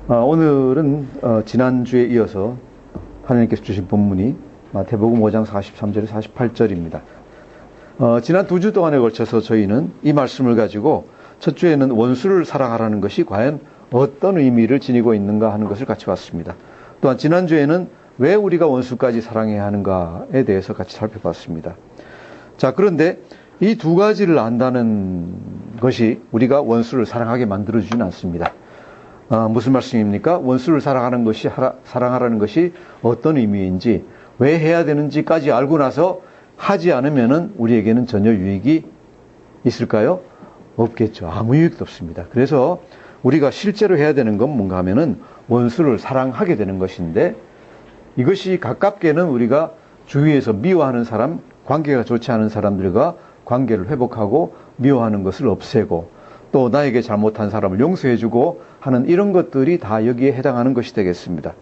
오늘은 지난주에 이어서 하나님께서 주신 본문이 마태복음 5장 43절에 48절입니다. 지난 2주 동안에 걸쳐서 저희는 이 말씀을 가지고 첫 주에는 원수를 사랑하라는 것이 과연 어떤 의미를 지니고 있는가 하는 것을 같이 봤습니다. 또한 지난주에는 왜 우리가 원수까지 사랑해야 하는가에 대해서 같이 살펴봤습니다. 자, 그런데 이 두 가지를 안다는 것이 우리가 원수를 사랑하게 만들어주지는 않습니다. 무슨 말씀입니까? 원수를 사랑하라는 것이 어떤 의미인지, 왜 해야 되는지까지 알고 나서 하지 않으면은 우리에게는 전혀 유익이 있을까요? 없겠죠. 아무 유익도 없습니다. 그래서 우리가 실제로 해야 되는 건 뭔가 하면은 원수를 사랑하게 되는 것인데, 이것이 가깝게는 우리가 주위에서 미워하는 사람, 관계가 좋지 않은 사람들과 관계를 회복하고 미워하는 것을 없애고, 또 나에게 잘못한 사람을 용서해주고 하는 이런 것들이 다 여기에 해당하는 것이 되겠습니다.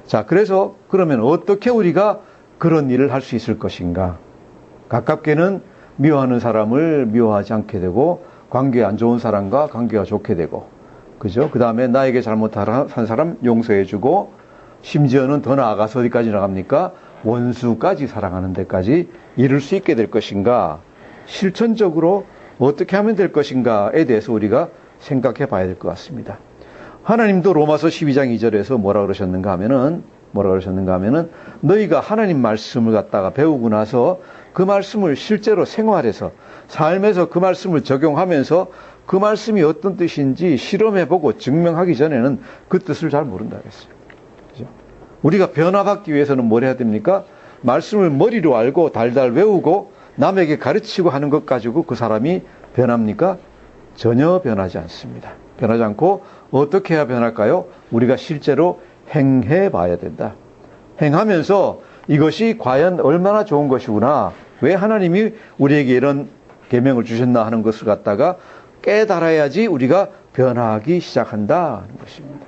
자, 그래서 그러면 어떻게 우리가 그런 일을 할 수 있을 것인가? 가깝게는 미워하는 사람을 미워하지 않게 되고, 관계 안 좋은 사람과 관계가 좋게 되고, 그죠? 그 다음에 나에게 잘못한 사람 용서해주고, 심지어는 더 나아가서 어디까지 나갑니까? 원수까지 사랑하는 데까지 이룰 수 있게 될 것인가? 실천적으로 어떻게 하면 될 것인가에 대해서 우리가 생각해 봐야 될 것 같습니다. 하나님도 로마서 12장 2절에서 뭐라 그러셨는가 하면은 너희가 하나님 말씀을 갖다가 배우고 나서 그 말씀을 실제로 생활해서 삶에서 그 말씀을 적용하면서 그 말씀이 어떤 뜻인지 실험해보고 증명하기 전에는 그 뜻을 잘 모른다 그랬어요. 그죠? 우리가 변화받기 위해서는 뭘 해야 됩니까? 말씀을 머리로 알고 달달 외우고 남에게 가르치고 하는 것 가지고 그 사람이 변합니까? 전혀 변하지 않습니다. 변하지 않고 어떻게 해야 변할까요? 우리가 실제로 행해 봐야 된다. 행하면서 이것이 과연 얼마나 좋은 것이구나, 왜 하나님이 우리에게 이런 계명을 주셨나 하는 것을 갖다가 깨달아야지 우리가 변하기 시작한다 하는 것입니다.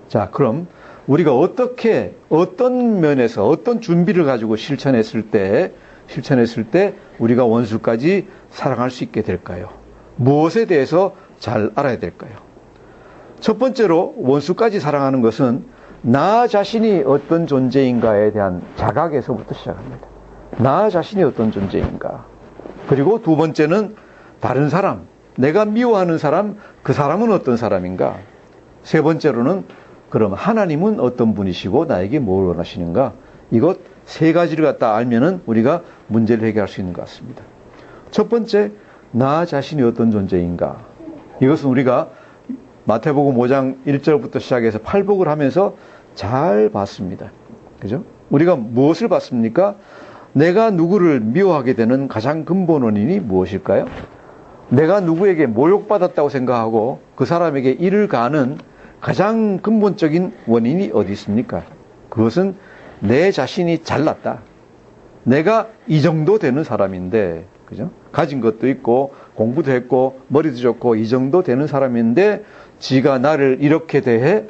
자, 그럼 우리가 어떤 면에서 어떤 준비를 가지고 실천했을 때 우리가 원수까지 사랑할 수 있게 될까요? 무엇에 대해서 잘 알아야 될까요? 첫 번째로 원수까지 사랑하는 것은 나 자신이 어떤 존재인가에 대한 자각에서부터 시작합니다. 나 자신이 어떤 존재인가. 그리고 두 번째는 다른 사람, 내가 미워하는 사람, 그 사람은 어떤 사람인가. 세 번째로는 그럼 하나님은 어떤 분이시고 나에게 뭘 원하시는가. 이것 세 가지를 갖다 알면은 우리가 문제를 해결할 수 있는 것 같습니다. 첫 번째, 나 자신이 어떤 존재인가. 이것은 우리가 마태복음 5장 1절부터 시작해서 팔복을 하면서 잘 봤습니다. 그죠? 우리가 무엇을 봤습니까? 내가 누구를 미워하게 되는 가장 근본 원인이 무엇일까요? 내가 누구에게 모욕받았다고 생각하고 그 사람에게 이를 가하는 가장 근본적인 원인이 어디 있습니까? 그것은 내 자신이 잘났다. 내가 이 정도 되는 사람인데, 그죠? 가진 것도 있고, 공부도 했고, 머리도 좋고, 이 정도 되는 사람인데, 지가 나를 이렇게 대해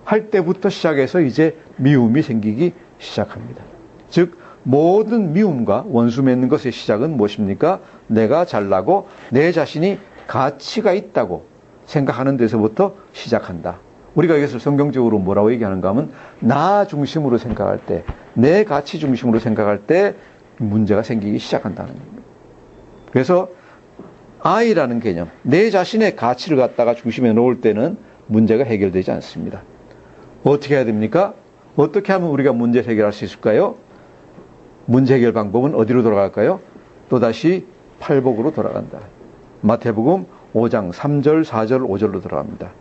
할 때부터 시작해서 이제 미움이 생기기 시작합니다. 즉, 모든 미움과 원수 맺는 것의 시작은 무엇입니까? 내가 잘나고 내 자신이 가치가 있다고 생각하는 데서부터 시작한다. 우리가 이것을 성경적으로 뭐라고 얘기하는가 하면 나 중심으로 생각할 때, 내 가치 중심으로 생각할 때 문제가 생기기 시작한다는 겁니다. 그래서 I라는 개념, 내 자신의 가치를 갖다가 중심에 놓을 때는 문제가 해결되지 않습니다. 어떻게 해야 됩니까? 어떻게 하면 우리가 문제를 해결할 수 있을까요? 문제 해결 방법은 어디로 돌아갈까요? 또다시 팔복으로 돌아간다. 마태복음 5장 3절, 4절, 5절로 돌아갑니다.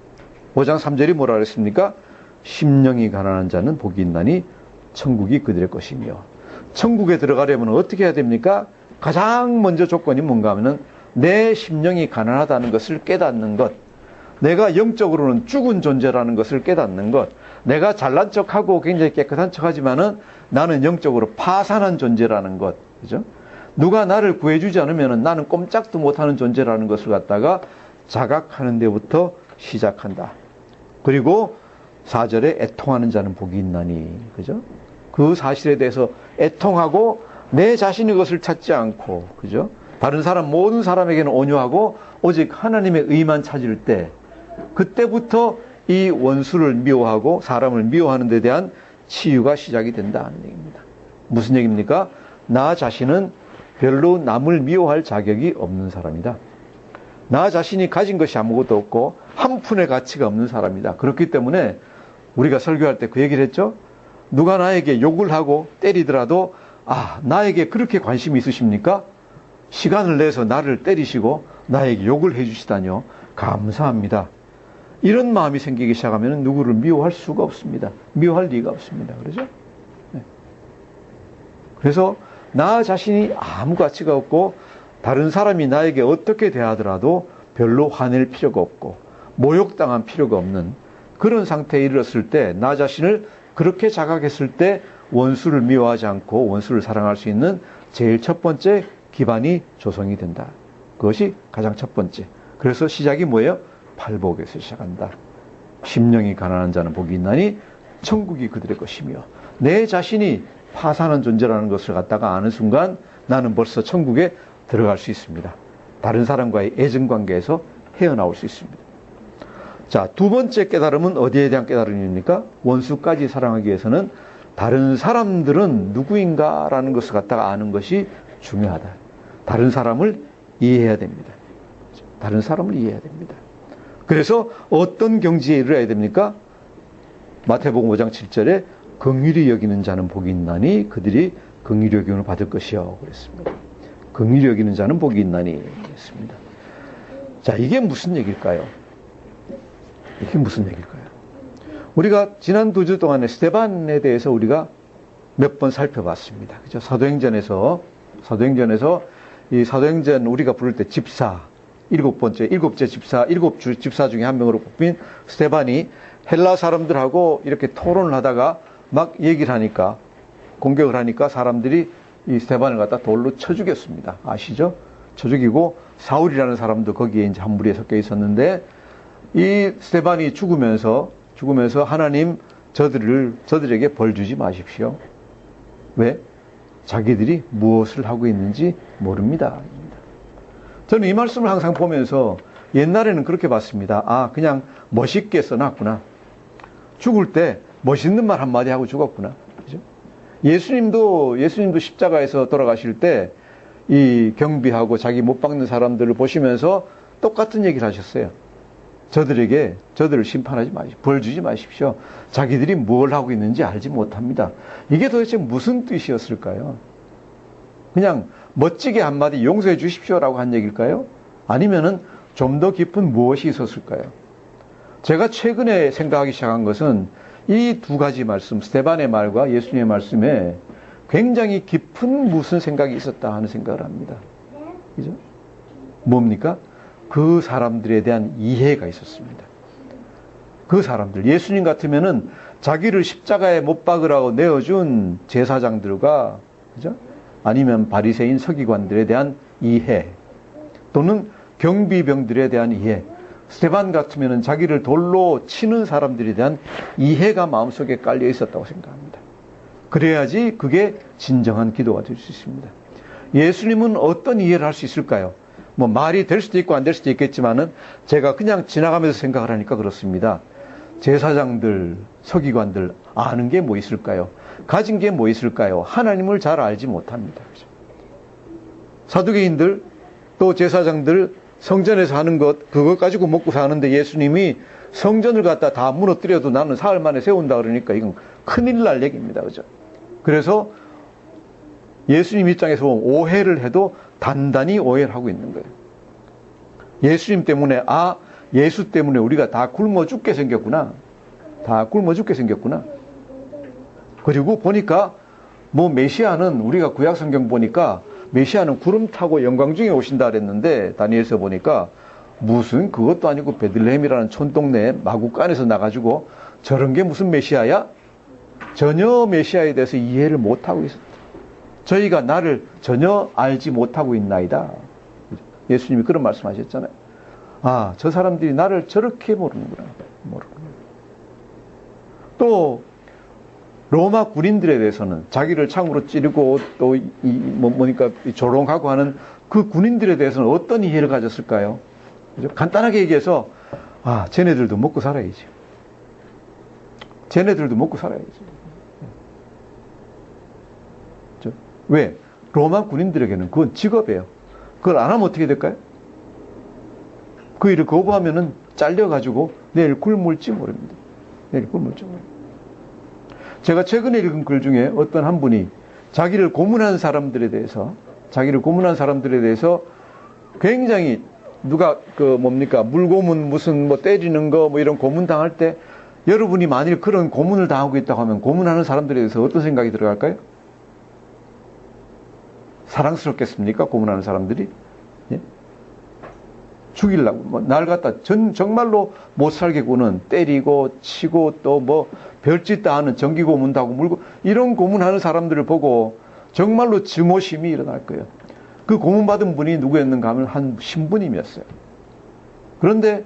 5장 3절이 뭐라 그랬습니까? 심령이 가난한 자는 복이 있나니 천국이 그들의 것이며. 천국에 들어가려면 어떻게 해야 됩니까? 가장 먼저 조건이 뭔가 하면은 내 심령이 가난하다는 것을 깨닫는 것, 내가 영적으로는 죽은 존재라는 것을 깨닫는 것, 내가 잘난 척하고 굉장히 깨끗한 척하지만은 나는 영적으로 파산한 존재라는 것, 그죠? 누가 나를 구해주지 않으면은 나는 꼼짝도 못하는 존재라는 것을 갖다가 자각하는 데부터 시작한다. 그리고 4절에 애통하는 자는 복이 있나니, 그죠? 그 사실에 대해서 애통하고 내 자신의 것을 찾지 않고, 그죠? 다른 사람, 모든 사람에게는 온유하고 오직 하나님의 의만 찾을 때 그때부터 이 원수를 미워하고 사람을 미워하는 데 대한 치유가 시작이 된다는 얘기입니다. 무슨 얘기입니까? 나 자신은 별로 남을 미워할 자격이 없는 사람이다. 나 자신이 가진 것이 아무것도 없고 한 푼의 가치가 없는 사람이다. 그렇기 때문에 우리가 설교할 때 그 얘기를 했죠. 누가 나에게 욕을 하고 때리더라도 나에게 그렇게 관심이 있으십니까? 시간을 내서 나를 때리시고 나에게 욕을 해주시다뇨. 감사합니다. 이런 마음이 생기기 시작하면 누구를 미워할 수가 없습니다. 미워할 리가 없습니다. 그렇죠? 네. 그래서 나 자신이 아무 가치가 없고 다른 사람이 나에게 어떻게 대하더라도 별로 화낼 필요가 없고 모욕당한 필요가 없는 그런 상태에 이르렀을 때, 나 자신을 그렇게 자각했을 때 원수를 미워하지 않고 원수를 사랑할 수 있는 제일 첫 번째 기반이 조성이 된다. 그것이 가장 첫 번째. 그래서 시작이 뭐예요? 팔복에서 시작한다. 심령이 가난한 자는 복이 있나니 천국이 그들의 것이며, 내 자신이 파산한 존재라는 것을 갖다가 아는 순간 나는 벌써 천국에 들어갈 수 있습니다. 다른 사람과의 애정관계에서 헤어나올 수 있습니다. 자, 두 번째 깨달음은 어디에 대한 깨달음입니까? 원수까지 사랑하기 위해서는 다른 사람들은 누구인가라는 것을 갖다가 아는 것이 중요하다. 다른 사람을 이해해야 됩니다. 다른 사람을 이해해야 됩니다. 그래서 어떤 경지에 이르러야 됩니까? 마태복음 5장 7절에 긍휼히 여기는 자는 복이 있나니 그들이 긍휼히 여김을 받을 것이요 그랬습니다. 긍휼히 여기는 자는 복이 있나니 그랬습니다. 자, 이게 무슨 얘기일까요? 이게 무슨 얘기일까요? 우리가 지난 2주 동안에 스데반에 대해서 우리가 몇 번 살펴봤습니다. 그죠? 사도행전에서 이 사도행전 우리가 부를 때 집사, 일곱째 집사, 일곱 집사 중에 한 명으로 뽑힌 스데반이 헬라 사람들하고 이렇게 토론을 하다가 막 얘기를 하니까, 공격을 하니까 사람들이 이 스데반을 갖다 돌로 쳐 죽였습니다. 아시죠? 쳐 죽이고 사울이라는 사람도 거기에 이제 한 무리에 섞여 있었는데, 이 스데반이 죽으면서 하나님 저들에게 벌 주지 마십시오. 왜? 자기들이 무엇을 하고 있는지 모릅니다. 저는 이 말씀을 항상 보면서 옛날에는 그렇게 봤습니다. 그냥 멋있게 써놨구나. 죽을 때 멋있는 말 한마디 하고 죽었구나. 그죠? 예수님도 십자가에서 돌아가실 때 이 경비하고 자기 못 박는 사람들을 보시면서 똑같은 얘기를 하셨어요. 저들을 심판하지 마십시오. 벌 주지 마십시오. 자기들이 뭘 하고 있는지 알지 못합니다. 이게 도대체 무슨 뜻이었을까요? 그냥 멋지게 한마디 용서해 주십시오라고 한 얘기일까요? 아니면은 좀 더 깊은 무엇이 있었을까요? 제가 최근에 생각하기 시작한 것은 이 두 가지 말씀, 스데반의 말과 예수님의 말씀에 굉장히 깊은 무슨 생각이 있었다 하는 생각을 합니다. 그죠? 뭡니까? 그 사람들에 대한 이해가 있었습니다. 그 사람들, 예수님 같으면은 자기를 십자가에 못 박으라고 내어준 제사장들과, 그죠? 아니면 바리새인 서기관들에 대한 이해, 또는 경비병들에 대한 이해, 스데반 같으면은 자기를 돌로 치는 사람들에 대한 이해가 마음속에 깔려 있었다고 생각합니다. 그래야지 그게 진정한 기도가 될 수 있습니다. 예수님은 어떤 이해를 할 수 있을까요? 뭐 말이 될 수도 있고 안 될 수도 있겠지만은 제가 그냥 지나가면서 생각을 하니까 그렇습니다. 제사장들, 서기관들 아는 게 뭐 있을까요? 가진 게 뭐 있을까요? 하나님을 잘 알지 못합니다. 사두개인들 또 제사장들 성전에서 하는 그것 가지고 먹고 사는데 예수님이 성전을 갖다 다 무너뜨려도 나는 사흘 만에 세운다 그러니까 이건 큰일 날 얘기입니다. 그죠? 그래서 예수님 입장에서 보면 오해를 해도 단단히 오해를 하고 있는 거예요. 예수님 때문에, 예수 때문에 우리가 다 굶어 죽게 생겼구나. 그리고 보니까 메시아는 우리가 구약 성경 보니까 메시아는 구름 타고 영광 중에 오신다 그랬는데 다니엘서 보니까 무슨 그것도 아니고 베들레헴이라는 촌동네 마구간에서 나가지고 저런 게 무슨 메시아야? 전혀 메시아에 대해서 이해를 못하고 있었다. 저희가 나를 전혀 알지 못하고 있나이다. 예수님이 그런 말씀하셨잖아요. 저 사람들이 나를 저렇게 모르는구나. 또 로마 군인들에 대해서는 자기를 창으로 찌르고 또 조롱하고 하는 그 군인들에 대해서는 어떤 이해를 가졌을까요? 간단하게 얘기해서 아, 쟤네들도 먹고 살아야지. 쟤네들도 먹고 살아야지. 왜? 로마 군인들에게는 그건 직업이에요. 그걸 안 하면 어떻게 될까요? 그 일을 거부하면은 잘려가지고 내일 굶을지 모릅니다. 내일 굶을지 모릅니다. 제가 최근에 읽은 글 중에 어떤 한 분이 자기를 고문한 사람들에 대해서 굉장히 누가 물고문 무슨 뭐 때리는 거 뭐 이런 고문 당할 때 여러분이 만일 그런 고문을 당하고 있다고 하면 고문하는 사람들에 대해서 어떤 생각이 들어갈까요? 사랑스럽겠습니까? 고문하는 사람들이? 예? 죽이려고 날 갖다 정말로 못 살게 구는 때리고 치고 또 뭐 별짓 다 하는 전기 고문도 하고 물고 이런 고문하는 사람들을 보고 정말로 증오심이 일어날 거예요. 그 고문받은 분이 누구였는가 하면 한 신부님이었어요. 그런데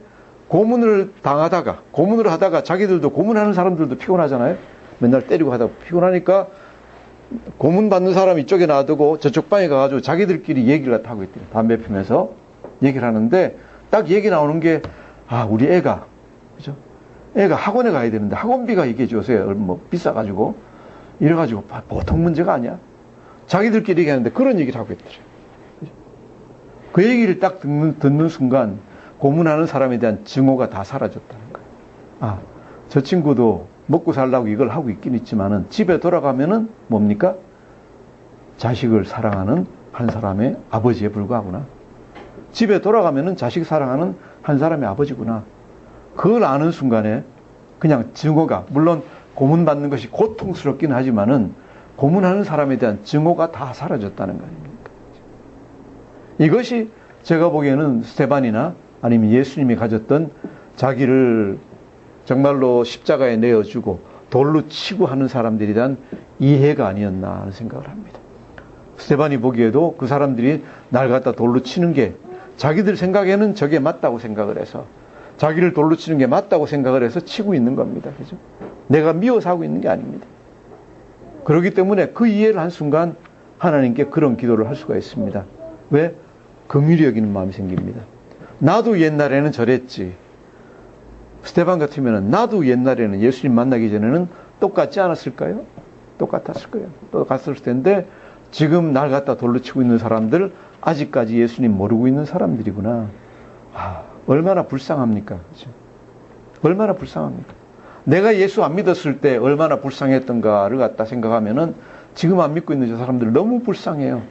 고문을 하다가 자기들도 고문하는 사람들도 피곤하잖아요. 맨날 때리고 하다가 피곤하니까 고문받는 사람 이쪽에 놔두고 저쪽 방에 가가지고 자기들끼리 얘기를 하고 있대요. 담배 피면서 얘기를 하는데 딱 얘기 나오는 게 우리 애가 그죠? 애가 학원에 가야 되는데 학원비가 이게 요새 뭐 비싸가지고 이래가지고 보통 문제가 아니야. 자기들끼리 얘기하는데 그런 얘기를 하고 있더래요. 그 얘기를 딱 듣는 순간 고문하는 사람에 대한 증오가 다 사라졌다는 거예요. 저 친구도 먹고 살라고 이걸 하고 있긴 있지만은 집에 돌아가면은 뭡니까? 자식을 사랑하는 한 사람의 아버지에 불과하구나. 집에 돌아가면은 자식 사랑하는 한 사람의 아버지구나. 그걸 아는 순간에 그냥 증오가, 물론 고문받는 것이 고통스럽긴 하지만은 고문하는 사람에 대한 증오가 다 사라졌다는 거 아닙니까? 이것이 제가 보기에는 스데반이나 아니면 예수님이 가졌던 자기를 정말로 십자가에 내어주고 돌로 치고 하는 사람들에 대한 이해가 아니었나 하는 생각을 합니다. 스데반이 보기에도 그 사람들이 날 갖다 돌로 치는 게 자기들 생각에는 저게 맞다고 생각을 해서 자기를 돌로 치는 게 맞다고 생각을 해서 치고 있는 겁니다. 그죠? 내가 미워서 하고 있는 게 아닙니다. 그렇기 때문에 그 이해를 한 순간 하나님께 그런 기도를 할 수가 있습니다. 왜? 긍휼히 여기는 마음이 생깁니다. 나도 옛날에는 저랬지. 스데반 같으면 나도 옛날에는 예수님 만나기 전에는 똑같지 않았을까요? 똑같았을 거예요. 똑같았을 텐데 지금 날 갖다 돌로 치고 있는 사람들 아직까지 예수님 모르고 있는 사람들이구나. 얼마나 불쌍합니까? 그렇죠? 얼마나 불쌍합니까? 내가 예수 안 믿었을 때 얼마나 불쌍했던가를 갖다 생각하면은 지금 안 믿고 있는 저 사람들 너무 불쌍해요.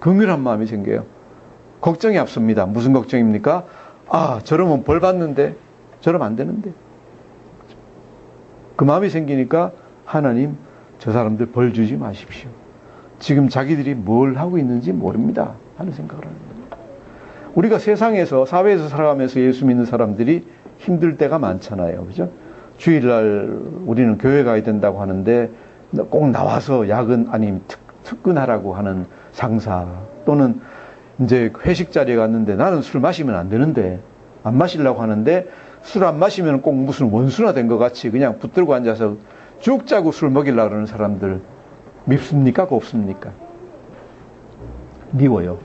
긍휼한 마음이 생겨요. 걱정이 앞섭니다. 무슨 걱정입니까? 저러면 벌 받는데 저러면 안 되는데. 그 마음이 생기니까 하나님 저 사람들 벌 주지 마십시오. 지금 자기들이 뭘 하고 있는지 모릅니다 하는 생각을 하는 겁니다. 우리가 세상에서 사회에서 살아가면서 예수 믿는 사람들이 힘들 때가 많잖아요. 그죠? 주일날 우리는 교회 가야 된다고 하는데 꼭 나와서 야근 아니면 특근하라고 하는 상사 또는 이제 회식 자리에 갔는데 나는 술 마시면 안 되는데 안 마시려고 하는데 술 안 마시면 꼭 무슨 원수나 된 것 같이 그냥 붙들고 앉아서 쭉 짜고 술 먹이려고 그러는 사람들 밉습니까? 곱습니까? 미워요.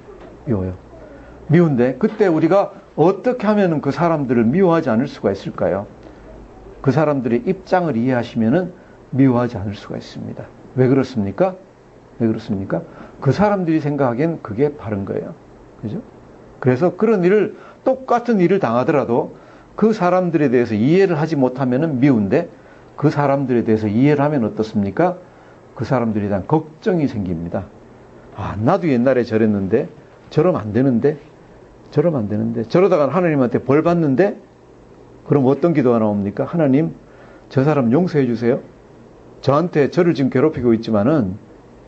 미운데 그때 우리가 어떻게 하면 그 사람들을 미워하지 않을 수가 있을까요? 그 사람들의 입장을 이해하시면은 미워하지 않을 수가 있습니다. 왜 그렇습니까? 그 사람들이 생각하기엔 그게 바른 거예요. 그죠? 그래서 그런 똑같은 일을 당하더라도 그 사람들에 대해서 이해를 하지 못하면은 미운데 그 사람들에 대해서 이해를 하면 어떻습니까? 그 사람들에 대한 걱정이 생깁니다. 나도 옛날에 저랬는데, 저러면 안 되는데, 저러다가 하나님한테 벌 받는데, 그럼 어떤 기도가 나옵니까? 하나님, 저 사람 용서해 주세요. 저한테 저를 지금 괴롭히고 있지만은,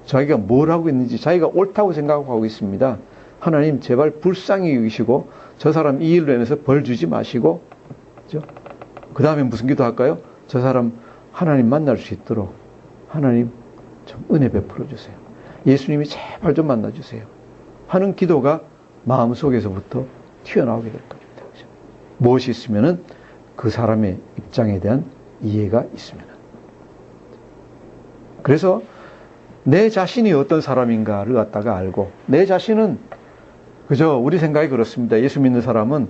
자기가 뭘 하고 있는지 자기가 옳다고 생각하고 있습니다. 하나님, 제발 불쌍히 여기시고, 저 사람 이 일로 인해서 벌 주지 마시고, 그죠? 그 다음에 무슨 기도 할까요? 저 사람 하나님 만날 수 있도록, 하나님, 좀 은혜 베풀어 주세요. 예수님이 제발 좀 만나주세요. 하는 기도가 마음속에서부터 튀어나오게 될 겁니다. 그렇죠? 무엇이 있으면은 그 사람의 입장에 대한 이해가 있으면. 그래서 내 자신이 어떤 사람인가를 갖다가 알고 내 자신은 그저 우리 생각이 그렇습니다. 예수 믿는 사람은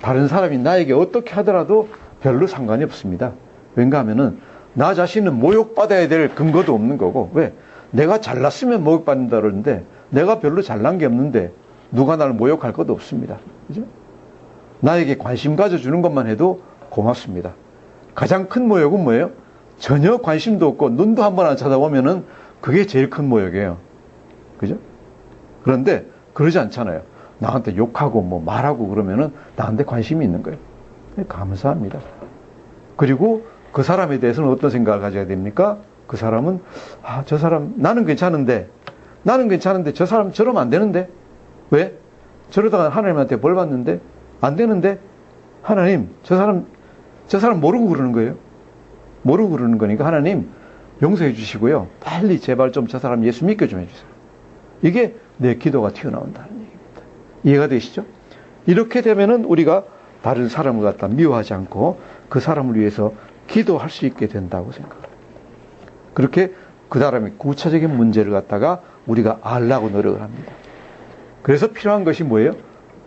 다른 사람이 나에게 어떻게 하더라도 별로 상관이 없습니다. 왠가 하면은 나 자신은 모욕받아야 될 근거도 없는 거고, 왜? 내가 잘났으면 모욕받는다 그러는데 내가 별로 잘난 게 없는데 누가 나를 모욕할 것도 없습니다. 그죠? 나에게 관심 가져주는 것만 해도 고맙습니다. 가장 큰 모욕은 뭐예요? 전혀 관심도 없고 눈도 한 번 안 쳐다보면은 그게 제일 큰 모욕이에요. 그죠? 그런데 그러지 않잖아요. 나한테 욕하고 뭐 말하고 그러면은 나한테 관심이 있는 거예요. 감사합니다. 그리고 그 사람에 대해서는 어떤 생각을 가져야 됩니까? 그 사람은 저 사람 나는 괜찮은데 저 사람 저러면 안 되는데 왜? 저러다가 하나님한테 벌 받는데 안 되는데 하나님 저 사람 모르고 그러는 거예요. 모르고 그러는 거니까 하나님 용서해 주시고요. 빨리 제발 좀 저 사람 예수 믿게 좀 해주세요. 이게 내 기도가 튀어나온다는 얘기입니다. 이해가 되시죠? 이렇게 되면은 우리가 다른 사람을 갖다 미워하지 않고 그 사람을 위해서 기도할 수 있게 된다고 생각합니다. 그렇게 그 사람의 구체적인 문제를 갖다가 우리가 알려고 노력을 합니다. 그래서 필요한 것이 뭐예요?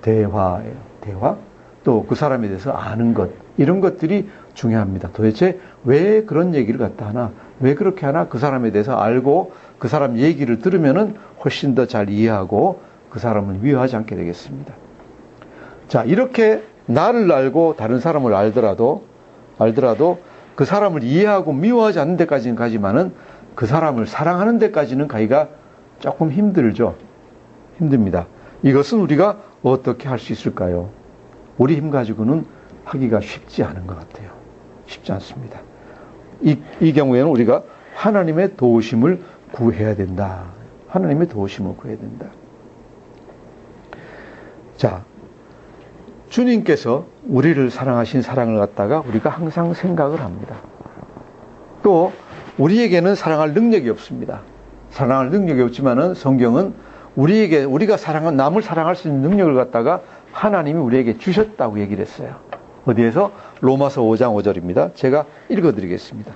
대화예요. 대화. 또 그 사람에 대해서 아는 것. 이런 것들이 중요합니다. 도대체 왜 그런 얘기를 갖다 하나? 왜 그렇게 하나? 그 사람에 대해서 알고 그 사람 얘기를 들으면은 훨씬 더 잘 이해하고 그 사람을 미워하지 않게 되겠습니다. 자, 이렇게 나를 알고 다른 사람을 알더라도 그 사람을 이해하고 미워하지 않는 데까지는 가지만은 그 사람을 사랑하는 데까지는 가기가 조금 힘들죠. 힘듭니다. 이것은 우리가 어떻게 할 수 있을까요? 우리 힘 가지고는 하기가 쉽지 않은 것 같아요. 쉽지 않습니다. 이 경우에는 우리가 하나님의 도우심을 구해야 된다. 하나님의 도우심을 구해야 된다. 자, 주님께서 우리를 사랑하신 사랑을 갖다가 우리가 항상 생각을 합니다. 또 우리에게는 사랑할 능력이 없습니다. 사랑할 능력이 없지만은 성경은 우리가 남을 사랑할 수 있는 능력을 갖다가 하나님이 우리에게 주셨다고 얘기를 했어요. 어디에서? 로마서 5장 5절입니다. 제가 읽어드리겠습니다.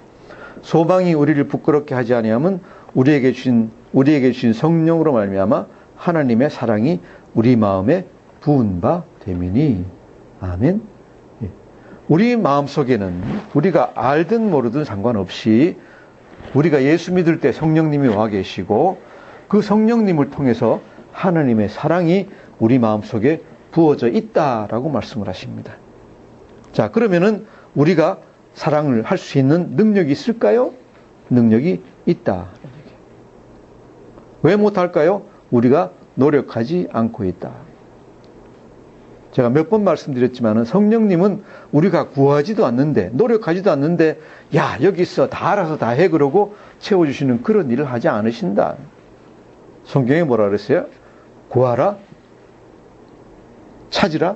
소망이 우리를 부끄럽게 하지 아니하면 우리에게 주신 성령으로 말미암아 하나님의 사랑이 우리 마음에 부은 바 되미니. 아멘. 우리 마음속에는 우리가 알든 모르든 상관없이 우리가 예수 믿을 때 성령님이 와 계시고 그 성령님을 통해서 하나님의 사랑이 우리 마음속에 부어져 있다라고 말씀을 하십니다. 자, 그러면은 우리가 사랑을 할 수 있는 능력이 있을까요? 능력이 있다. 왜 못할까요? 우리가 노력하지 않고 있다. 제가 몇 번 말씀드렸지만은 성령님은 우리가 구하지도 않는데, 노력하지도 않는데, 야, 여기 있어. 다 알아서 다 해. 그러고 채워주시는 그런 일을 하지 않으신다. 성경에 뭐라 그랬어요? 구하라, 찾으라,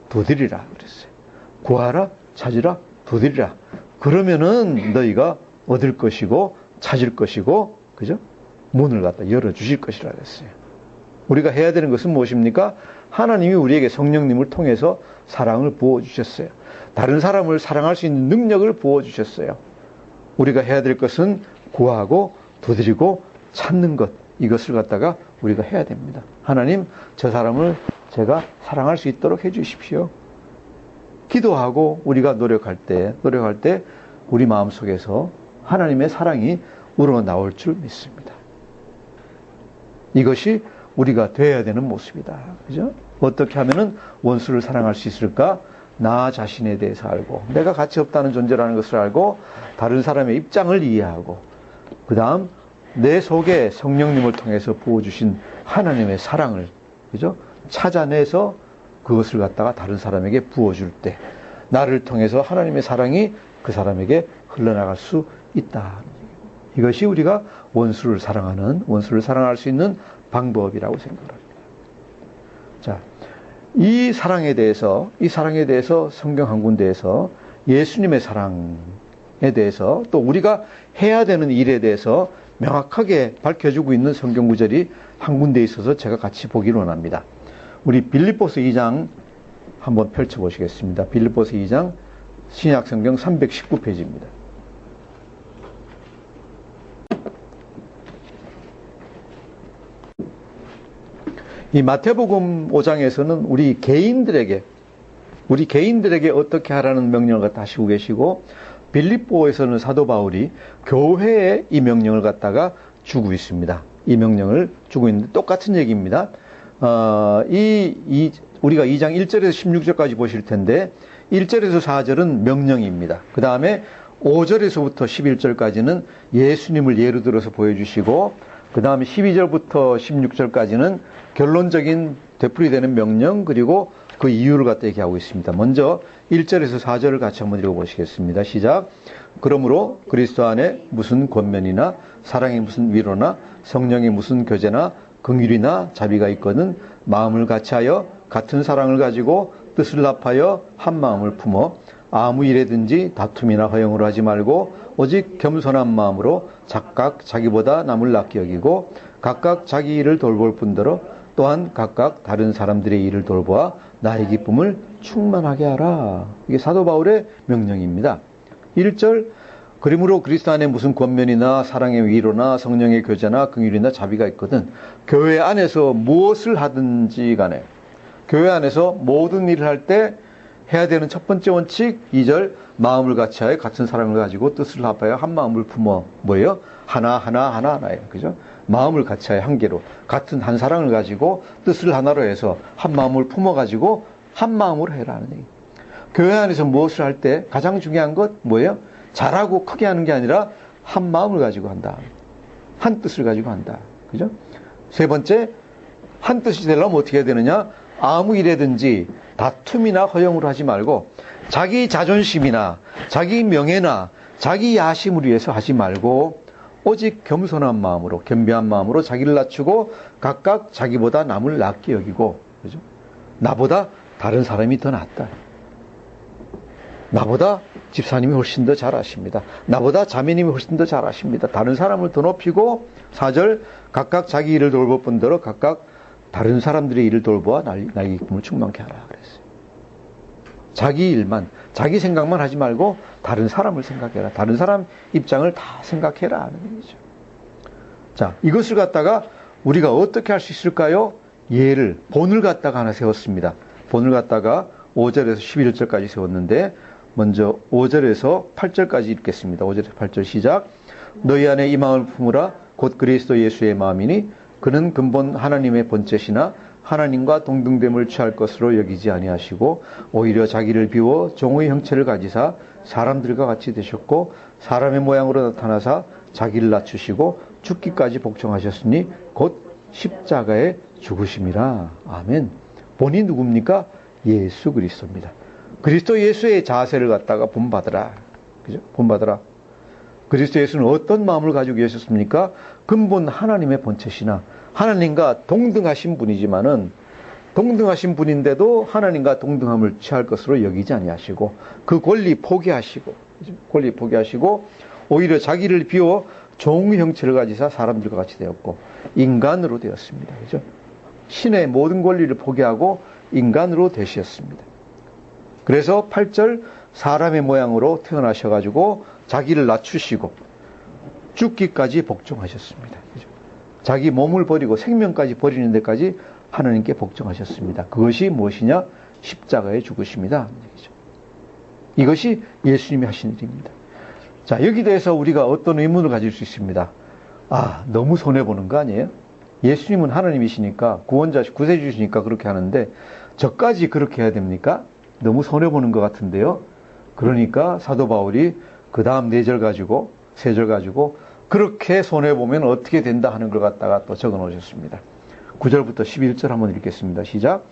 두드리라. 그랬어요. 구하라, 찾으라, 두드리라. 그러면은 너희가 얻을 것이고, 찾을 것이고, 그죠? 문을 갖다 열어주실 것이라 그랬어요. 우리가 해야 되는 것은 무엇입니까? 하나님이 우리에게 성령님을 통해서 사랑을 부어주셨어요. 다른 사람을 사랑할 수 있는 능력을 부어주셨어요. 우리가 해야 될 것은 구하고 두드리고 찾는 것, 이것을 갖다가 우리가 해야 됩니다. 하나님, 저 사람을 제가 사랑할 수 있도록 해주십시오. 기도하고 우리가 노력할 때 우리 마음속에서 하나님의 사랑이 우러나올 줄 믿습니다. 이것이 우리가 되어야 되는 모습이다. 그죠? 어떻게 하면은 원수를 사랑할 수 있을까? 나 자신에 대해서 알고, 내가 가치 없다는 존재라는 것을 알고, 다른 사람의 입장을 이해하고, 그 다음, 내 속에 성령님을 통해서 부어주신 하나님의 사랑을, 그죠? 찾아내서 그것을 갖다가 다른 사람에게 부어줄 때, 나를 통해서 하나님의 사랑이 그 사람에게 흘러나갈 수 있다. 이것이 우리가 원수를 사랑할 수 있는 방법이라고 생각합니다. 자, 이 사랑에 대해서 성경 한 군데에서 예수님의 사랑에 대해서 또 우리가 해야 되는 일에 대해서 명확하게 밝혀주고 있는 성경 구절이 한 군데 있어서 제가 같이 보기를 원합니다. 우리 빌립보서 2장 한번 펼쳐보시겠습니다. 빌립보서 2장 신약 성경 319페이지입니다. 이 마태복음 5장에서는 우리 개인들에게 우리 개인들에게 어떻게 하라는 명령을 갖다 하시고 계시고, 빌립보에서는 사도 바울이 교회에 이 명령을 갖다가 주고 있습니다. 이 명령을 주고 있는데 똑같은 얘기입니다. 우리가 2장 1절에서 16절까지 보실 텐데 1절에서 4절은 명령입니다. 그 다음에 5절에서부터 11절까지는 예수님을 예로 들어서 보여주시고, 그 다음에 12절부터 16절까지는 결론적인 되풀이되는 명령, 그리고 그 이유를 갖다 얘기하고 있습니다. 먼저 1절에서 4절을 같이 한번 읽어보시겠습니다. 시작. 그러므로 그리스도 안에 무슨 권면이나 사랑의 무슨 위로나 성령의 무슨 교제나 긍휼이나 자비가 있거든 마음을 같이하여 같은 사랑을 가지고 뜻을 합하여 한 마음을 품어 아무 일에든지 다툼이나 허영으로 하지 말고 오직 겸손한 마음으로 각각 자기보다 남을 낫게 여기고 각각 자기 일을 돌볼 뿐더러 또한 각각 다른 사람들의 일을 돌보아 나의 기쁨을 충만하게 하라. 이게 사도 바울의 명령입니다. 1절, 그러므로 그리스도 안에 무슨 권면이나 사랑의 위로나 성령의 교제나 긍휼이나 자비가 있거든 교회 안에서 무엇을 하든지 간에 교회 안에서 모든 일을 할 때 해야 되는 첫 번째 원칙 2절, 마음을 같이하여 같은 사랑을 가지고 뜻을 합하여 한 마음을 품어. 뭐예요? 하나예요. 그죠? 마음을 같이하여 한 개로 같은 한 사랑을 가지고 뜻을 하나로 해서 한 마음을 품어 가지고 한 마음으로 해라는 얘기. 교회 안에서 무엇을 할 때 가장 중요한 것 뭐예요? 잘하고 크게 하는 게 아니라 한 마음을 가지고 한다. 한 뜻을 가지고 한다. 그죠? 세 번째, 한 뜻이 되려면 어떻게 해야 되느냐? 아무 일에든지 다툼이나 허영으로 하지 말고 자기 자존심이나 자기 명예나 자기 야심을 위해서 하지 말고 오직 겸손한 마음으로, 겸비한 마음으로 자기를 낮추고 각각 자기보다 남을 낫게 여기고, 그죠? 나보다 다른 사람이 더 낫다. 나보다 집사님이 훨씬 더 잘하십니다. 나보다 자매님이 훨씬 더 잘하십니다. 다른 사람을 더 높이고, 4절, 각각 자기 일을 돌볼 뿐더러 각각 다른 사람들의 일을 돌보아 나의 기쁨을 충만케 하라 그랬어요. 자기 일만, 자기 생각만 하지 말고 다른 사람을 생각해라. 다른 사람 입장을 다 생각해라 하는 얘기죠. 자, 이것을 갖다가 우리가 어떻게 할 수 있을까요? 본을 갖다가 하나 세웠습니다. 본을 갖다가 5절에서 11절까지 세웠는데 먼저 5절에서 8절까지 읽겠습니다. 5절에서 8절 시작. 너희 안에 이 마음을 품으라. 곧 그리스도 예수의 마음이니 그는 근본 하나님의 본체시나 하나님과 동등됨을 취할 것으로 여기지 아니하시고 오히려 자기를 비워 종의 형체를 가지사 사람들과 같이 되셨고 사람의 모양으로 나타나사 자기를 낮추시고 죽기까지 복종하셨으니 곧 십자가에 죽으심이라. 아멘. 본이 누굽니까? 예수 그리스도입니다. 그리스도 예수의 자세를 갖다가 본받으라. 그죠? 본받으라. 그리스도 예수는 어떤 마음을 가지고 계셨습니까? 근본 하나님의 본체시나 하나님과 동등하신 분이지만은 동등하신 분인데도 하나님과 동등함을 취할 것으로 여기지 아니하시고 그 권리 포기하시고 오히려 자기를 비워 종의 형체를 가지사 사람들과 같이 되었고 인간으로 되었습니다. 그죠? 신의 모든 권리를 포기하고 인간으로 되셨습니다. 그래서 8절 사람의 모양으로 태어나셔가지고 자기를 낮추시고 죽기까지 복종하셨습니다. 그죠? 자기 몸을 버리고 생명까지 버리는 데까지 하나님께 복종하셨습니다. 그것이 무엇이냐? 십자가에 죽으십니다. 이것이 예수님이 하신 일입니다. 자, 여기 대해서 우리가 어떤 의문을 가질 수 있습니다. 너무 손해보는 거 아니에요? 예수님은 하나님이시니까 구세주시니까 그렇게 하는데 저까지 그렇게 해야 됩니까? 너무 손해보는 것 같은데요. 그러니까 사도 바울이 그 다음 4절 가지고 3절 가지고 그렇게 손해보면 어떻게 된다 하는 걸 갖다가 또 적어 놓으셨습니다. 9절부터 11절 한번 읽겠습니다. 시작.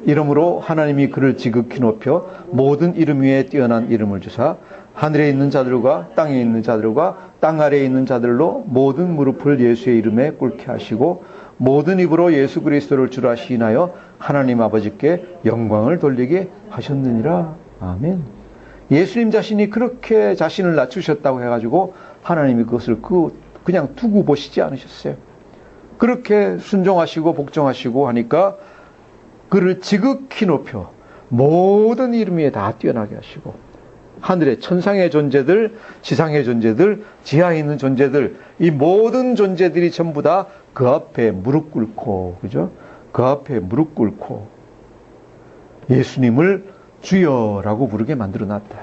이러므로 하나님이 그를 지극히 높여 모든 이름 위에 뛰어난 이름을 주사 하늘에 있는 자들과 땅에 있는 자들과 땅 아래에 있는 자들로 모든 무릎을 예수의 이름에 꿇게 하시고 모든 입으로 예수 그리스도를 주라 시인하여 하나님 아버지께 영광을 돌리게 하셨느니라. 아멘. 예수님 자신이 그렇게 자신을 낮추셨다고 해가지고 하나님이 그것을 그냥 두고 보시지 않으셨어요. 그렇게 순종하시고 복종하시고 하니까 그를 지극히 높여 모든 이름 위에 다 뛰어나게 하시고 하늘의 천상의 존재들, 지상의 존재들, 지하에 있는 존재들, 이 모든 존재들이 전부 다 그 앞에 무릎 꿇고, 그죠? 그 앞에 무릎 꿇고 예수님을 주여라고 부르게 만들어 놨다.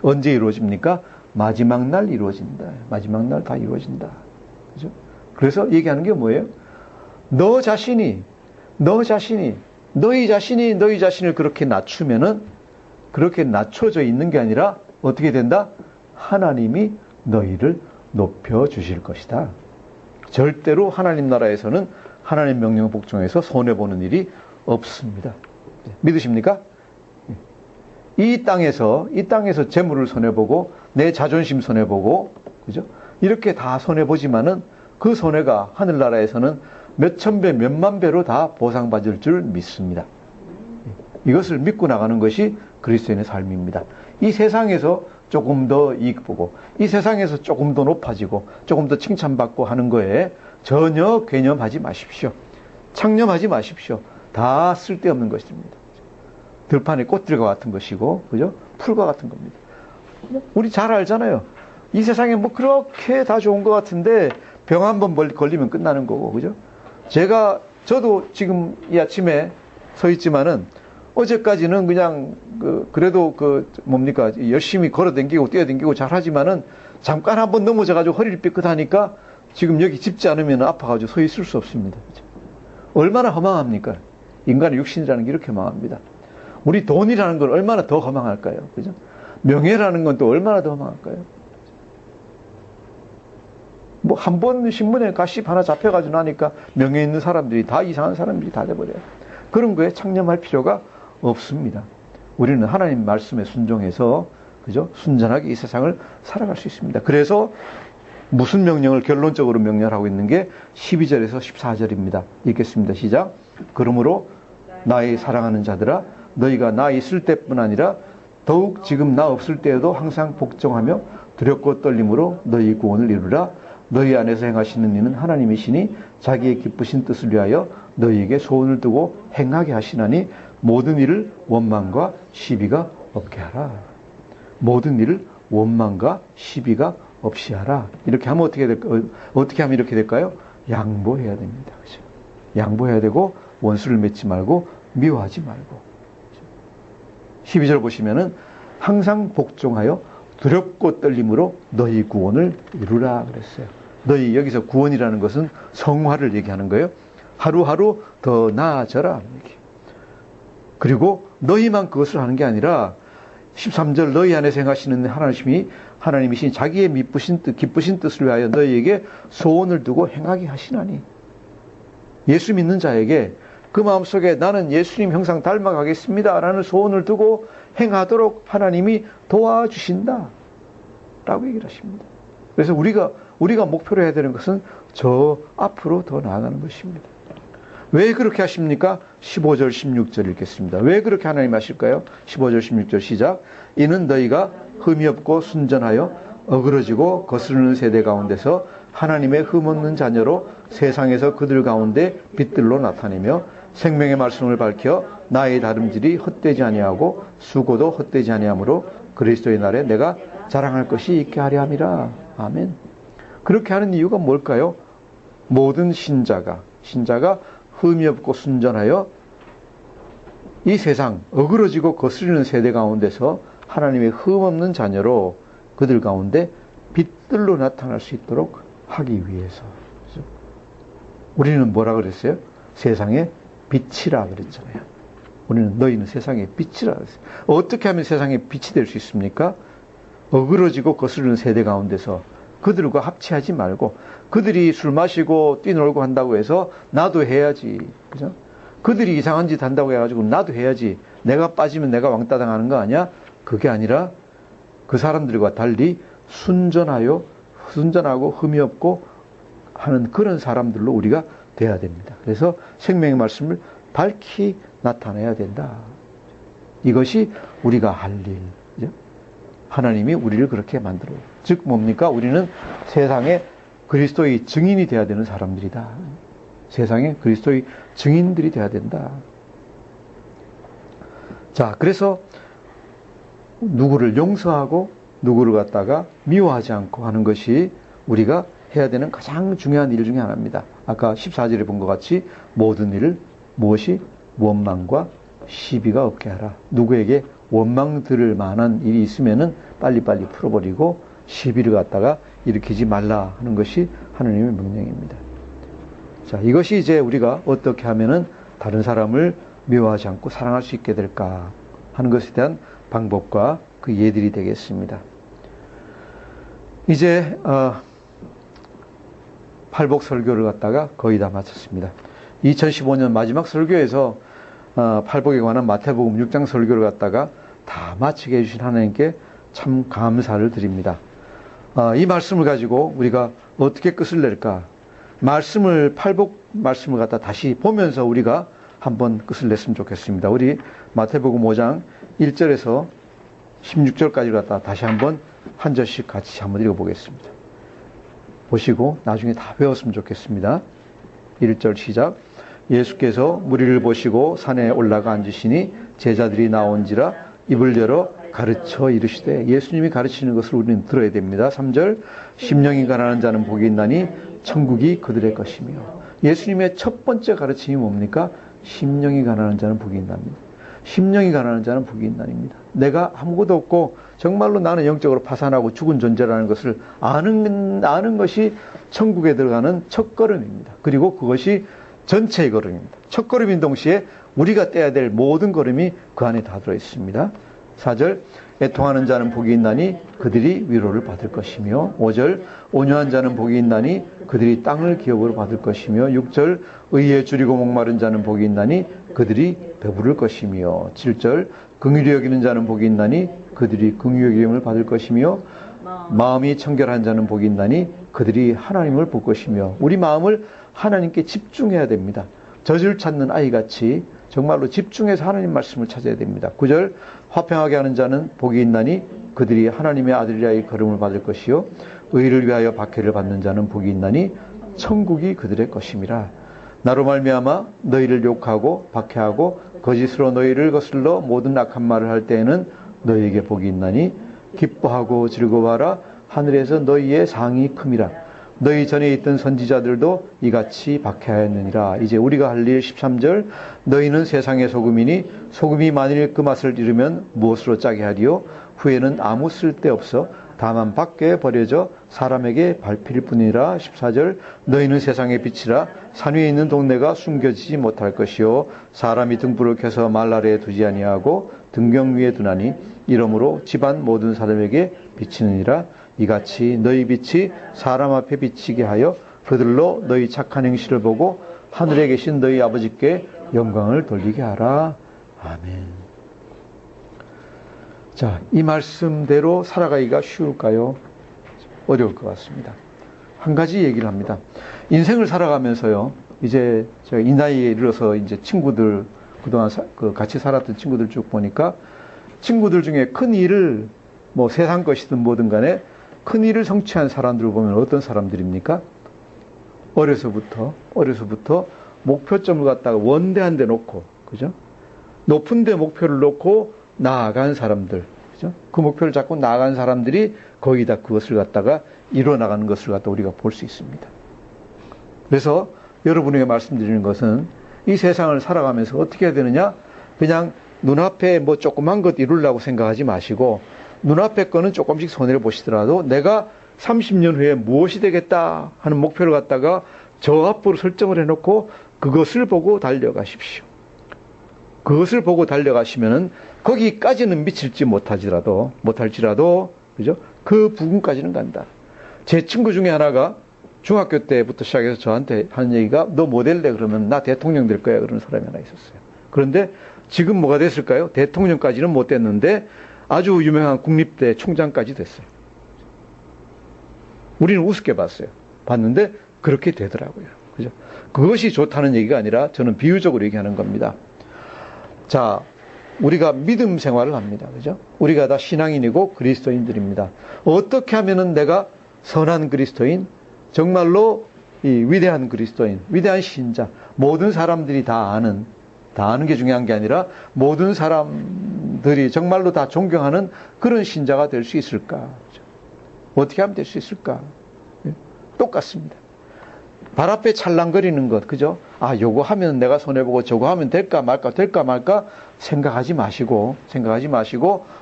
언제 이루어집니까? 마지막 날 이루어진다. 마지막 날 다 이루어진다. 그죠? 그래서 얘기하는 게 뭐예요? 너희 자신이 너희 자신을 그렇게 낮추면은, 그렇게 낮춰져 있는 게 아니라 어떻게 된다? 하나님이 너희를 높여주실 것이다. 절대로 하나님 나라에서는 하나님 명령을 복종해서 손해보는 일이 없습니다. 믿으십니까? 이 땅에서 재물을 손해보고, 내 자존심 손해보고, 그죠? 이렇게 다 손해보지만은 그 손해가 하늘나라에서는 몇천 배, 몇만 배로 다 보상받을 줄 믿습니다. 이것을 믿고 나가는 것이 그리스도인의 삶입니다. 이 세상에서 조금 더 이익 보고, 이 세상에서 조금 더 높아지고, 조금 더 칭찬받고 하는 거에 전혀 개념하지 마십시오. 창념하지 마십시오. 다 쓸데없는 것입니다. 들판의 꽃들과 같은 것이고, 그죠? 풀과 같은 겁니다. 우리 잘 알잖아요. 이 세상에 뭐 그렇게 다 좋은 것 같은데 병 한 번 걸리면 끝나는 거고, 그죠? 저도 지금 이 아침에 서 있지만은 어제까지는 그냥 그래도 열심히 걸어 댕기고 뛰어 댕기고 잘 하지만은 잠깐 한번 넘어져가지고 허리를 삐끗하니까 지금 여기 짚지 않으면 아파가지고 서 있을 수 없습니다. 그죠? 얼마나 허망합니까? 인간의 육신이라는 게 이렇게 허망합니다. 우리 돈이라는 건 얼마나 더 허망할까요? 그죠? 명예라는 건 또 얼마나 더 허망할까요? 뭐 한 번 신문에 가십 하나 잡혀가지고 나니까 명예 있는 사람들이 다 이상한 사람들이 다 돼버려요. 그런 거에 창념할 필요가 없습니다. 우리는 하나님 말씀에 순종해서, 그죠? 순전하게 이 세상을 살아갈 수 있습니다. 그래서 무슨 명령을 결론적으로 명령하고 있는 게 12절에서 14절입니다. 읽겠습니다. 시작. 그러므로 나의 사랑하는 자들아, 너희가 나 있을 때뿐 아니라 더욱 지금 나 없을 때에도 항상 복종하며 두렵고 떨림으로 너희 구원을 이루라. 너희 안에서 행하시는 이는 하나님이시니 자기의 기쁘신 뜻을 위하여 너희에게 소원을 두고 행하게 하시나니 모든 일을 원망과 시비가 없게 하라. 모든 일을 원망과 시비가 없이 하라. 이렇게 하면 어떻게 하면 이렇게 될까요? 양보해야 됩니다. 그죠? 양보해야 되고, 원수를 맺지 말고, 미워하지 말고. 12절 보시면은 항상 복종하여 두렵고 떨림으로 너희 구원을 이루라 그랬어요. 너희, 여기서 구원이라는 것은 성화를 얘기하는 거예요. 하루하루 더 나아져라. 그리고 너희만 그것을 하는 게 아니라 13절 너희 안에서 행하시는 하나님이신 자기의 기쁘신 뜻을 위하여 너희에게 소원을 두고 행하게 하시나니. 예수 믿는 자에게 그 마음속에 나는 예수님 형상 닮아가겠습니다 라는 소원을 두고 행하도록 하나님이 도와주신다 라고 얘기를 하십니다. 그래서 우리가 목표로 해야 되는 것은 저 앞으로 더 나아가는 것입니다. 왜 그렇게 하십니까? 15절 16절 읽겠습니다. 왜 그렇게 하나님 하실까요? 15절 16절 시작. 이는 너희가 흠이 없고 순전하여 어그러지고 거스르는 세대 가운데서 하나님의 흠없는 자녀로 세상에서 그들 가운데 빛들로 나타내며 생명의 말씀을 밝혀 나의 다름질이 헛되지 아니하고 수고도 헛되지 아니하므로 그리스도의 날에 내가 자랑할 것이 있게 하려 함이라. 아멘. 그렇게 하는 이유가 뭘까요? 모든 신자가 흠이 없고 순전하여 이 세상 어그러지고 거스르는 세대 가운데서 하나님의 흠없는 자녀로 그들 가운데 빛들로 나타날 수 있도록 하기 위해서. 우리는 뭐라 그랬어요? 세상의 빛이라 그랬잖아요. 우리는 너희는 세상의 빛이라 그랬어요. 어떻게 하면 세상의 빛이 될 수 있습니까? 어그러지고 거스르는 세대 가운데서 그들과 합치하지 말고, 그들이 술 마시고 뛰놀고 한다고 해서 나도 해야지. 그죠? 그들이 이상한 짓 한다고 해가지고 나도 해야지. 내가 빠지면 내가 왕따 당하는 거 아니야? 그게 아니라 그 사람들과 달리 순전하고 흠이 없고 하는 그런 사람들로 우리가 돼야 됩니다. 그래서 생명의 말씀을 밝히 나타내야 된다. 이것이 우리가 할 일. 그죠? 하나님이 우리를 그렇게 만들어요. 즉 뭡니까? 우리는 세상에 그리스도의 증인이 되어야 되는 사람들이다. 세상에 그리스도의 증인들이 되어야 된다. 자, 그래서 누구를 용서하고 누구를 갖다가 미워하지 않고 하는 것이 우리가 해야 되는 가장 중요한 일 중에 하나입니다. 아까 14절에 본 것 같이 모든 일을 무엇이 원망과 시비가 없게 하라. 누구에게? 원망 들을 만한 일이 있으면은 빨리빨리 풀어버리고 시비를 갖다가 일으키지 말라 하는 것이 하나님의 명령입니다. 자, 이것이 이제 우리가 어떻게 하면은 다른 사람을 미워하지 않고 사랑할 수 있게 될까 하는 것에 대한 방법과 그 예들이 되겠습니다. 이제 팔복 설교를 갖다가 거의 다 마쳤습니다. 2015년 마지막 설교에서 팔복에 관한 마태복음 6장 설교를 갖다가 다 마치게 해주신 하나님께 참 감사를 드립니다. 이 말씀을 가지고 우리가 어떻게 끝을 낼까? 팔복 말씀을 갖다 다시 보면서 우리가 한번 끝을 냈으면 좋겠습니다. 우리 마태복음 5장 1절에서 16절까지 갖다 다시 한번 한 절씩 같이 한번 읽어보겠습니다. 보시고 나중에 다 배웠으면 좋겠습니다. 1절 시작. 예수께서 무리를 보시고 산에 올라가 앉으시니 제자들이 나온지라 입을 열어 가르쳐 이르시되, 예수님이 가르치는 것을 우리는 들어야 됩니다. 3절. 심령이 가난한 자는 복이 있나니 천국이 그들의 것이며. 예수님의 첫 번째 가르침이 뭡니까? 심령이 가난한 자는 복이 있나입니다. 심령이 가난한 자는 복이 있나입니다. 내가 아무것도 없고 정말로 나는 영적으로 파산하고 죽은 존재라는 것을 아는 것이 천국에 들어가는 첫걸음입니다. 그리고 그것이 전체의 걸음입니다. 첫걸음인 동시에 우리가 떼야 될 모든 걸음이 그 안에 다 들어있습니다. 4절. 애통하는 자는 복이 있나니 그들이 위로를 받을 것이며. 5절. 온유한 자는 복이 있나니 그들이 땅을 기업으로 받을 것이며. 6절. 의에 줄이고 목마른 자는 복이 있나니 그들이 배부를 것이며. 7절. 긍휼히 여기는 자는 복이 있나니 그들이 긍휼히 여김을 받을 것이며. 마음이 청결한 자는 복이 있나니 그들이 하나님을 볼 것이며. 우리 마음을 하나님께 집중해야 됩니다. 젖을 찾는 아이같이 정말로 집중해서 하나님 말씀을 찾아야 됩니다. 9절. 화평하게 하는 자는 복이 있나니 그들이 하나님의 아들이라의 걸음을 받을 것이요 의를 위하여 박해를 받는 자는 복이 있나니 천국이 그들의 것임이라. 나로 말미암아 너희를 욕하고 박해하고 거짓으로 너희를 거슬러 모든 악한 말을 할 때에는 너희에게 복이 있나니 기뻐하고 즐거워하라. 하늘에서 너희의 상이 큼이라. 너희 전에 있던 선지자들도 이같이 박해하였느니라. 이제 우리가 할 일 13절. 너희는 세상의 소금이니 소금이 만일 그 맛을 잃으면 무엇으로 짜게 하리요? 후에는 아무 쓸데없어 다만 밖에 버려져 사람에게 밟힐 뿐이라. 14절. 너희는 세상의 빛이라. 산 위에 있는 동네가 숨겨지지 못할 것이요 사람이 등불을 켜서 말 아래에 두지 아니하고 등경 위에 두나니 이러므로 집안 모든 사람에게 비치느니라. 이같이 너희 빛이 사람 앞에 비치게 하여 그들로 너희 착한 행실을 보고 하늘에 계신 너희 아버지께 영광을 돌리게 하라. 아멘. 자, 이 말씀대로 살아가기가 쉬울까요? 어려울 것 같습니다. 한 가지 얘기를 합니다. 인생을 살아가면서요, 이제 제가 이 나이에 이르러서 이제 친구들, 그동안 같이 살았던 친구들 쭉 보니까 친구들 중에 큰 일을 뭐 세상 것이든 뭐든 간에 큰 일을 성취한 사람들을 보면 어떤 사람들입니까? 어려서부터 목표점을 갖다가 원대한 데 놓고, 그죠? 높은 데 목표를 놓고 나아간 사람들, 그죠? 그 목표를 잡고 나아간 사람들이 거의 다 그것을 갖다가 이뤄나가는 것을 갖다 우리가 볼 수 있습니다. 그래서 여러분에게 말씀드리는 것은 이 세상을 살아가면서 어떻게 해야 되느냐? 그냥 눈앞에 뭐 조그만 것 이루려고 생각하지 마시고 눈앞에 거는 조금씩 손해를 보시더라도 내가 30년 후에 무엇이 되겠다 하는 목표를 갖다가 저 앞으로 설정을 해놓고 그것을 보고 달려가십시오. 그것을 보고 달려가시면은 거기까지는 미칠지 못할지라도 그죠? 그 부분까지는 간다. 제 친구 중에 하나가 중학교 때부터 시작해서 저한테 하는 얘기가 너 뭐 될래? 그러면 나 대통령 될 거야. 그러는 사람이 하나 있었어요. 그런데 지금 뭐가 됐을까요? 대통령까지는 못 됐는데 아주 유명한 국립대 총장까지 됐어요. 우리는 우습게 봤는데 그렇게 되더라고요. 그죠? 그것이 좋다는 얘기가 아니라 저는 비유적으로 얘기하는 겁니다. 자, 우리가 믿음 생활을 합니다. 그죠? 우리가 다 신앙인이고 그리스도인들입니다. 어떻게 하면은 내가 선한 그리스도인, 정말로 이 위대한 그리스도인, 위대한 신자, 모든 사람들이 다 아는 게 중요한 게 아니라 모든 사람들이 정말로 다 존경하는 그런 신자가 될 수 있을까? 어떻게 하면 될 수 있을까? 똑같습니다. 발 앞에 찰랑거리는 것, 그죠? 아, 요거 하면 내가 손해보고 저거 하면 될까 말까, 될까 말까 생각하지 마시고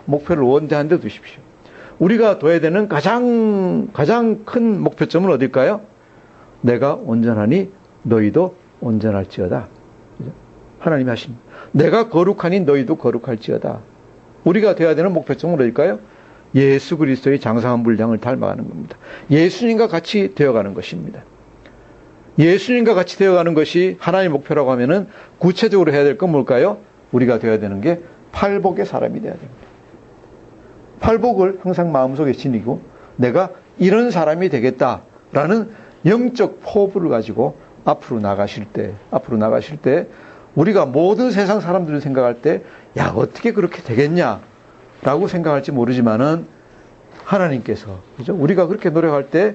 목표를 원대한 데 두십시오. 우리가 둬야 되는 가장 큰 목표점은 어딜까요? 내가 온전하니 너희도 온전할지어다. 그죠? 하나님이 하십니다. 내가 거룩하니 너희도 거룩할지어다. 우리가 돼야 되는 목표점은 어딜까요? 예수 그리스도의 장성한 분량을 닮아가는 겁니다. 예수님과 같이 되어가는 것입니다. 예수님과 같이 되어가는 것이 하나님의 목표라고 하면은 구체적으로 해야 될 건 뭘까요? 우리가 되어야 되는 게 팔복의 사람이 되어야 됩니다. 팔복을 항상 마음속에 지니고 내가 이런 사람이 되겠다라는 영적 포부를 가지고 앞으로 나가실 때 우리가 모든 세상 사람들을 생각할 때 야, 어떻게 그렇게 되겠냐라고 생각할지 모르지만은 하나님께서, 그죠? 우리가 그렇게 노력할 때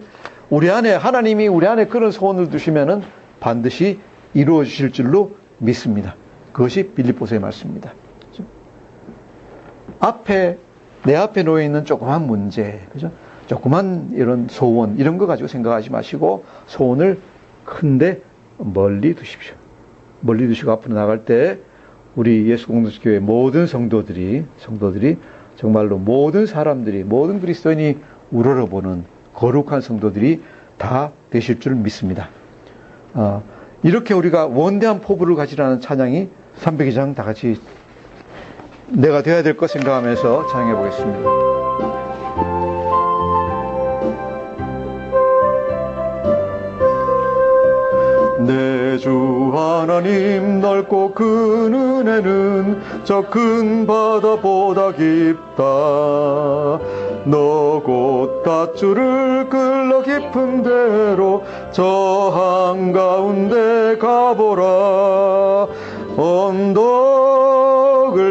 하나님이 우리 안에 그런 소원을 두시면은 반드시 이루어 주실 줄로 믿습니다. 그것이 빌립보서의 말씀입니다. 그죠? 내 앞에 놓여 있는 조그만 문제, 그죠? 조그만 이런 소원, 이런 거 가지고 생각하지 마시고 소원을 큰데 멀리 두십시오. 멀리 두시고 앞으로 나갈 때 우리 예수공동체교회 모든 성도들이 정말로 모든 사람들이, 모든 그리스도인이 우러러보는 거룩한 성도들이 다 되실 줄 믿습니다. 이렇게 우리가 원대한 포부를 가지라는 찬양이 302장 다 같이 내가 되어야 될 것 생각하면서 찬양해 보겠습니다. 내 주 하나님 넓고 큰 은혜는 저 큰 바다보다 깊다. 너 곧 밧줄을 끌러 깊은 데로 저 한가운데 가보라. 언덕을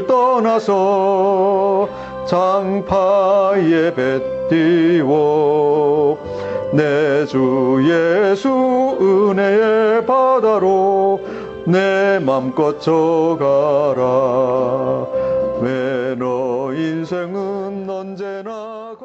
떠나서 장파에 배 띄워 내 주 예수 은혜의 바다로 내 맘껏 져가라.